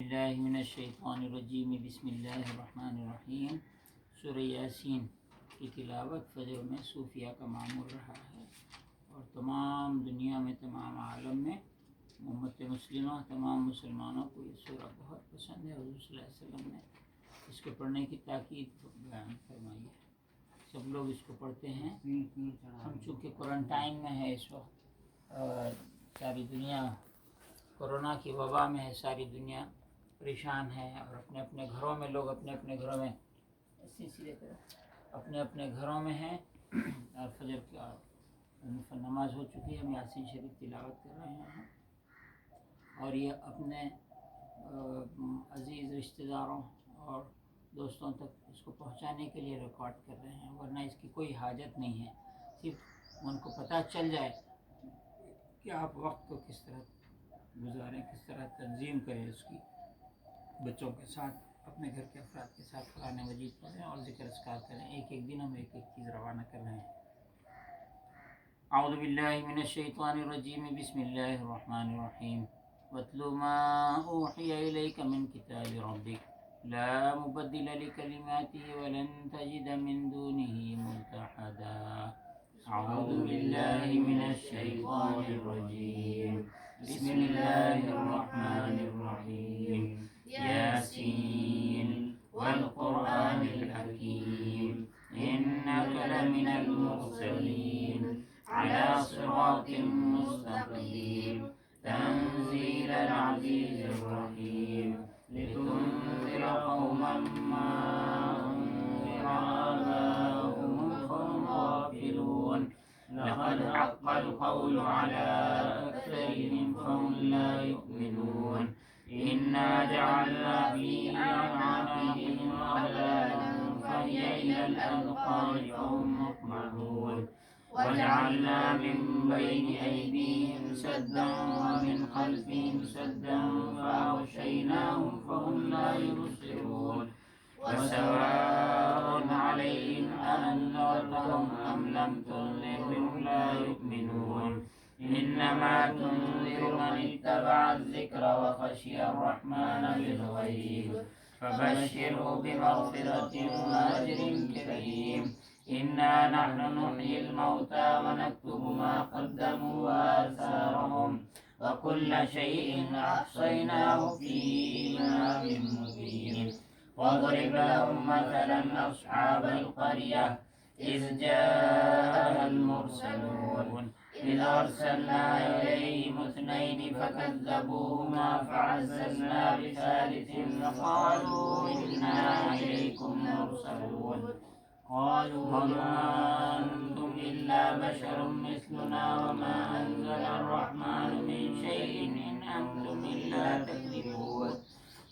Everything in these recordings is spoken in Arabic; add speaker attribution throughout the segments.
Speaker 1: اللہ من الشیطان الرجیم بسم اللہ الرحمن الرحیم سورہ یاسین کی تلاوت فجر میں صوفیہ کا معمول رہا ہے اور تمام دنیا میں، تمام عالم میں امت مسلمہ، تمام مسلمانوں کو یہ سورہ بہت پسند ہے۔ حضور صلی اللہ علیہ وسلم نے اس کے پڑھنے کی تاکید بیان فرمائی ہے، سب لوگ اس کو پڑھتے ہیں۔ ہم چونکہ کوارنٹائن میں ہے اس وقت اور ساری دنیا کورونا کی وبا میں ہے، ساری دنیا پریشان ہے اور اپنے اپنے گھروں میں لوگ اپنے اپنے گھروں میں ہیں اور فجر کی نماز ہو چکی ہے، ہم یاسین شریف تلاوت کر رہے ہیں اور یہ اپنے عزیز رشتہ داروں اور دوستوں تک اس کو پہنچانے کے لیے ریکارڈ کر رہے ہیں، ورنہ اس کی کوئی حاجت نہیں ہے، صرف ان کو پتہ چل جائے کہ آپ وقت کو کس طرح گزاریں، کس طرح تنظیم کریں، اس کی بچوں کے ساتھ، اپنے گھر کے افراد کے ساتھ قرآن مجید پڑھیں اور ذکر اذکار کریں۔ ایک دن ہم ایک چیز روانہ کر رہے ہیں۔ اعوذ باللہ من الشیطان الرجیم بسم اللہ الرحمن الرحیم وَاتْلُ مَا أُوحِيَ إِلَيْكَ مِنْ كِتَابِ رَبِّكَ لَا مُبَدِّلَ لِكَلِمَاتِهِ وَلَن تَجِدَ مِنْ دُونِهِ مُلْتَحَدًا۔ اعوذ باللہ من الشیطان الرجیم بسم اللہ الرحمن الرحیم یاسین والقرآن الحکیم إنك لمن المرسلين على صراط مستقيم تنزيل العزيز الرحيم لتنذر قوما ما أنذر آباؤهم فهم غافلون لقد حق القول على أكثرهم فهم لا يؤمنون إنا جعلنا في أعناقهم أغلالا فهي إلى الأذقان فهم مقمحون وجعلنا من بين أيديهم سدا ومن خلفهم سدا فأغشيناهم فهم لا يبصرون وسواء عليهم أأنذرتهم أم لم تنذرهم لا يؤمنون إنما تنذر من اتبع الذكر وخشي الرحمن بالغيب فبشره بمغفرة وأجر كريم إنا نحن نحيي الموتى ونكتب ما قدموا وآثارهم وكل شيء أحصيناه في إمام مبين واضرب لهم مثلا أصحاب القرية إذ جاءها المرسلون إذ أرسلنا إليهم اثنين فكذبوهما فعززنا بثالث فقالوا إنا إليكم مرسلون قالوا ما أنتم إلا بشر مثلنا وما أنزل الرحمن من شيء إن أنتم إلا تكذبون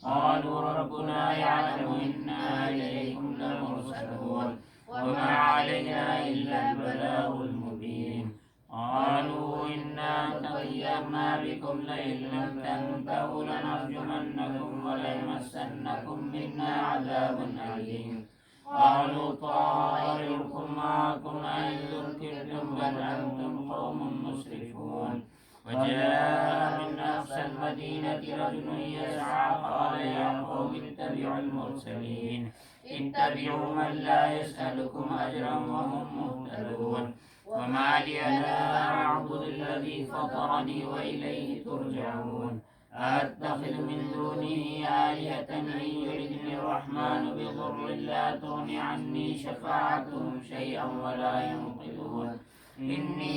Speaker 1: قالوا ربنا يعلم إنا إليكم لمرسلون وما علينا إلا البلاغ المبين قالوا إنا تطيرنا بكم لئن لم تنتهوا لنرجمنكم وليمسنكم منا عذاب أليم قالوا طائركم معكم أئن ذكرتم بل أنتم قوم مسرفون وجاء من أقصى المدينة رجل يسعى قال يا قوم اتبعوا المرسلين اتبعوا من لا يسألكم أجرا وهم مهتدون وما لي لا أعبد الذي فطرني وإليه ترجعون أتخذ من دونه آلهة إن يردني الرحمن بضر لا تغن عني شفاعتهم شيئا ولا ينقذون إني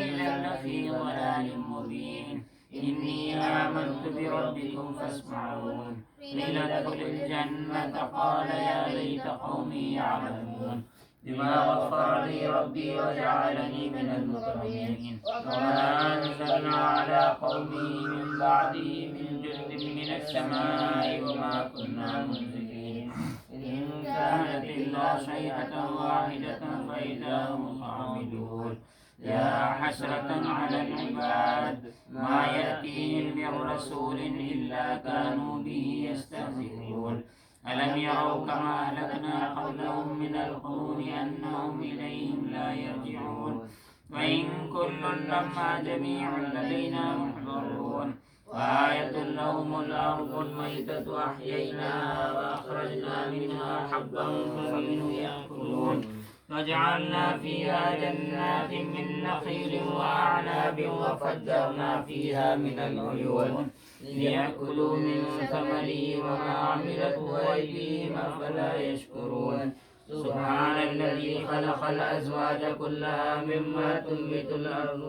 Speaker 1: إذا لفي ضلال مبين إني آمنت بربكم فاسمعون قيل ادخل الجنة قال يا ليت قومي يعلمون بما غفر لي ربي وجعلني من المكرمين وما أنزلنا على قومه من بعده من جند من السماء وما كنا منزلين إن كانت إلا صيحة واحدة فإذا هم خامدون يا حسرة على العباد ما يأتيهم من رسول إلا كانوا به يستهزئون ألم يروا كما أهلكنا قبلهم من القرون أنهم إليهم لا يرجعون وإن كل لما جميع لدينا محضرون وآية لهم الأرض الميتة أحييناها وأخرجنا منها حبا فمنه يأكلون وجعلنا فيها جنات من نخيل وأعناب وفجرنا فيها من العيون ليأكلوا من ثمره وما عملته أيديهم أفلا يشكرون سبحان الذي خلق الأزواج كلها مما تنبت الأرض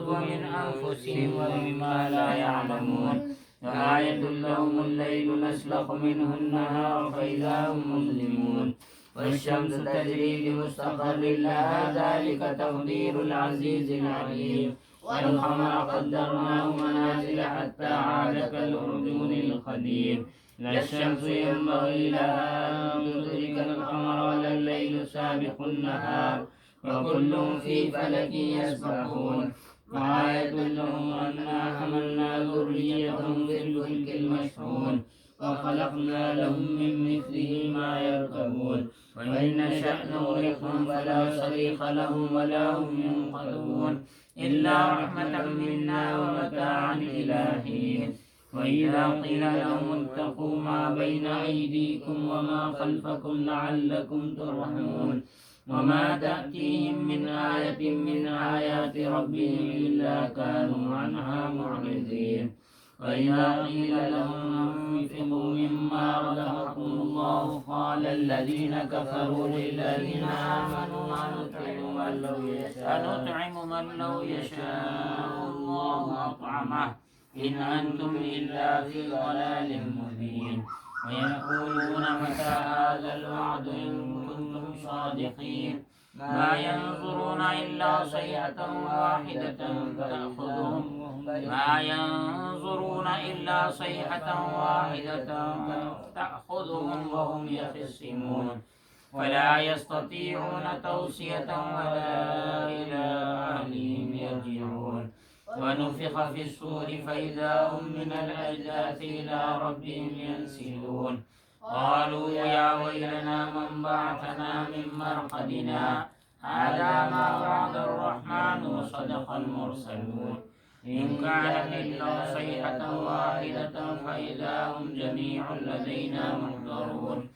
Speaker 1: ومن أنفسهم ومما لا يعلمون وآية لهم الليل نسلخ منه النهار فإذا هم مظلمون والشمس تجري لمستقر لها ذلك تقدير العزيز العليم والقمر قدرناه منازل حتى عاد كالعرجون القديم لا الشمس ينبغي لها أن تدرك القمر ولا الليل سابق النهار وكل في فلك يسبحون وآية لهم أنا حملنا ذريتهم في الفلك المشحون وخلقنا لهم من مثله ما يركبون وإن نشأ نغرقهم فلا صريخ لهم ولا هم ينقذون إلا رحمة منا ومتاعا إلى حين وإذا قيل لهم اتقوا ما بين أيديكم وما خلفكم لعلكم ترحمون وما تأتيهم من آية من آيات ربهم إلا كانوا عنها معرضين وإذا قيل لهم أنفقوا مما رزقكم الله قال الذين كفروا للذين آمنوا أنطعم من لو يشاء الله أطعمه إن أنتم إلا في ضلال مبين ويقولون متى هذا الوعد إن كنتم صادقين ما ينظرون إلا صيحة واحدة تأخذهم وهم يخصمون فلا يستطيعون توصية ولا إلى أهلهم يرجعون ونفخ في الصور فإذا هم من الأجداث إلى ربهم ينسلون قالوا يا ويلنا من بعثنا من مرقدنا هذا ما وعد الرحمن وصدق المرسلون إن كانت إلا صيحة واحدة فإذا هم جميع لدينا محضرون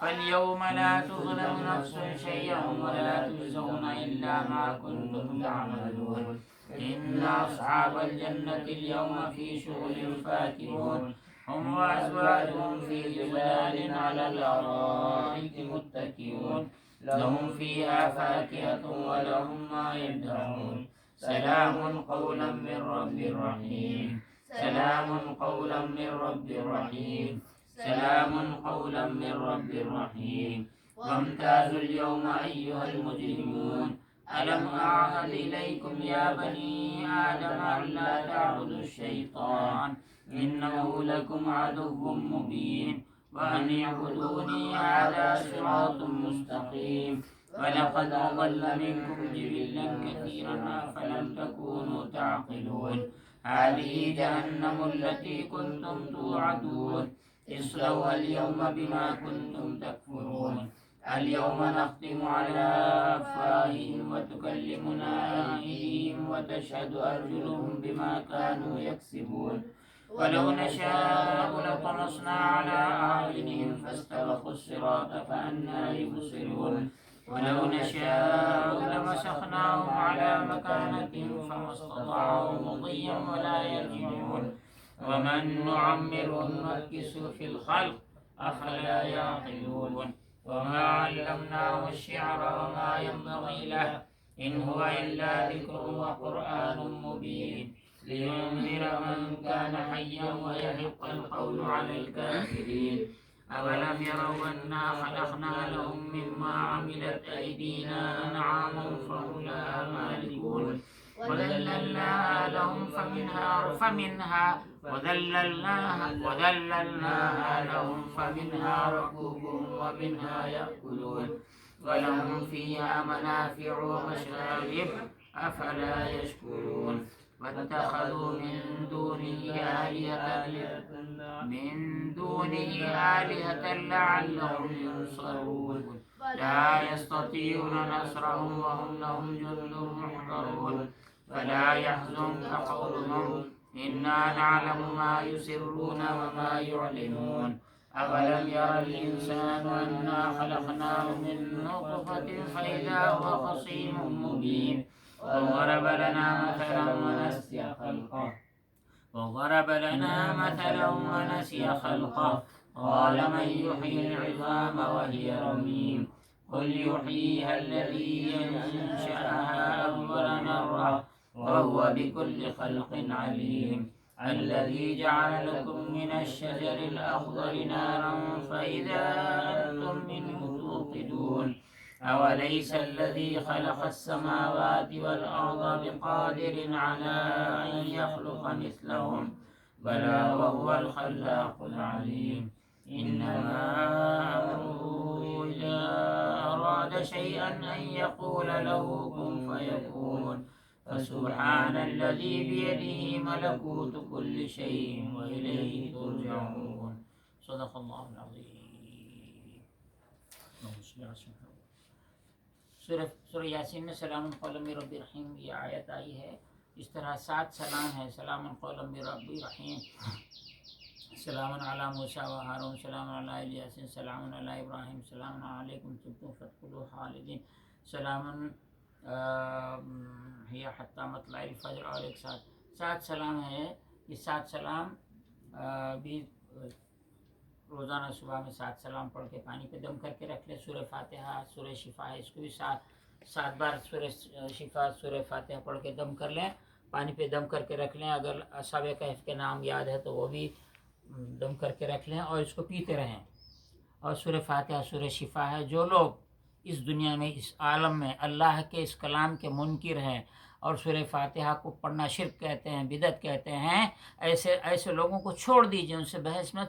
Speaker 1: فاليوم لا تظلم نفس شيئا ولا تجزون إلا ما كنتم تعملون إن أصحاب الجنة اليوم في شغل فاكهون هم وأزواجهم في ظلال على الأرائك متكئون لهم فيها فاكهة ولهم ما يدعون سلام قولا من رب رحيم سلام قولا من رب رحيم سلام قولا من رب رحيم وامتازوا اليوم أيها المجرمون ألم أعهد إليكم يا بني آدم ألا تعبدوا الشيطان إنه لكم عدو مبين وأن اعبدوني هذا صراط مستقيم ولقد أضل منكم جبلا كثيرا أفلم تكونوا تعقلون هذه جهنم التي كنتم توعدون اصلوها اليوم بما كنتم تكفرون اليوم نختم على أفواههم وتكلمنا أيديهم وتشهد أرجلهم بما كانوا يكسبون ولو نشاء لطمسنا على أعينهم فاستبقوا الصراط فأنى يبصرون ولو نشاء لمسخناهم على مكانتهم فما استطاعوا مضيا ولا يرجعون ومن نعمره ننكسه في الخلق أفلا يعقلون وما علمناه الشعر وما ينبغي له إن هو إلا ذكر وقرآن مبين لينذر من كان حيا ويحق القول على الكافرين أولم يروا أنا خلقنا لهم مما عملت أيدينا أنعاما فهم لها مالكون وذللناها لهم فمنها ركوبهم ومنها يأكلون ولهم فيها منافع ومشارب أفلا يشكرون واتخذوا من دونه آلهة لعلهم ينصرون لا يستطيعون نصرهم وهم لهم جند محضرون
Speaker 2: فلا يحزنك قولهم إنا نعلم ما يسرون وما يعلنون أولم ير الإنسان أنا خلقناه من نطفة فإذا هو خصيم مبين وضرب لنا مثلا ونسي خلقه قال من يحيي العظام وهي رميم قل يحييها الذي أنشأها أول مرة وهو بكل خلق عليم الذي جعل لكم من الشجر الأخضر نارا فإذا أنتم منه توقدون أوليس الذي خلق السماوات والأرض بقادر على أن يخلق مثلهم بلى وهو الخلاق العليم إنما أمره إذا أراد شيئا أن يقول له كن فيكون فسبحان الذي بيده ملكوت كل شيء وإليه ترجعون صدق الله العظيم.
Speaker 1: سورہ یاسین میں سلام قولا من رب رحیم یہ آیت آئی ہے. اس طرح 7 سلام ہے. سلام قولا من رب رحیم، سلام علی موسیٰ و ہارون، سلام علی الیاسین، سلام علی ابراہیم، سلام علیکم طبتم فادخلوها خالدین، سلام ہی حتی مطلع الفجر. اور ایک ساتھ 7 سلام ہے. یہ 7 سلام بھی روزانہ صبح میں 7 سلام پڑھ کے پانی پہ دم کر کے رکھ لیں. سورہ فاتحہ، سورہ شفا ہے، اس کو بھی 7 بار سورہ شفا، سورہ فاتحہ پڑھ کے دم کر لیں، پانی پہ دم کر کے رکھ لیں. اگر اصحاب کہف کے نام یاد ہے تو وہ بھی دم کر کے رکھ لیں اور اس کو پیتے رہیں. اور سورہ فاتحہ، سورہ شفا ہے. جو لوگ اس دنیا میں، اس عالم میں اللہ کے اس کلام کے منکر ہیں اور سورہ فاتحہ کو پڑھنا شرک کہتے ہیں، بدعت کہتے ہیں، ایسے لوگوں کو چھوڑ دیجئے، ان سے بحث مت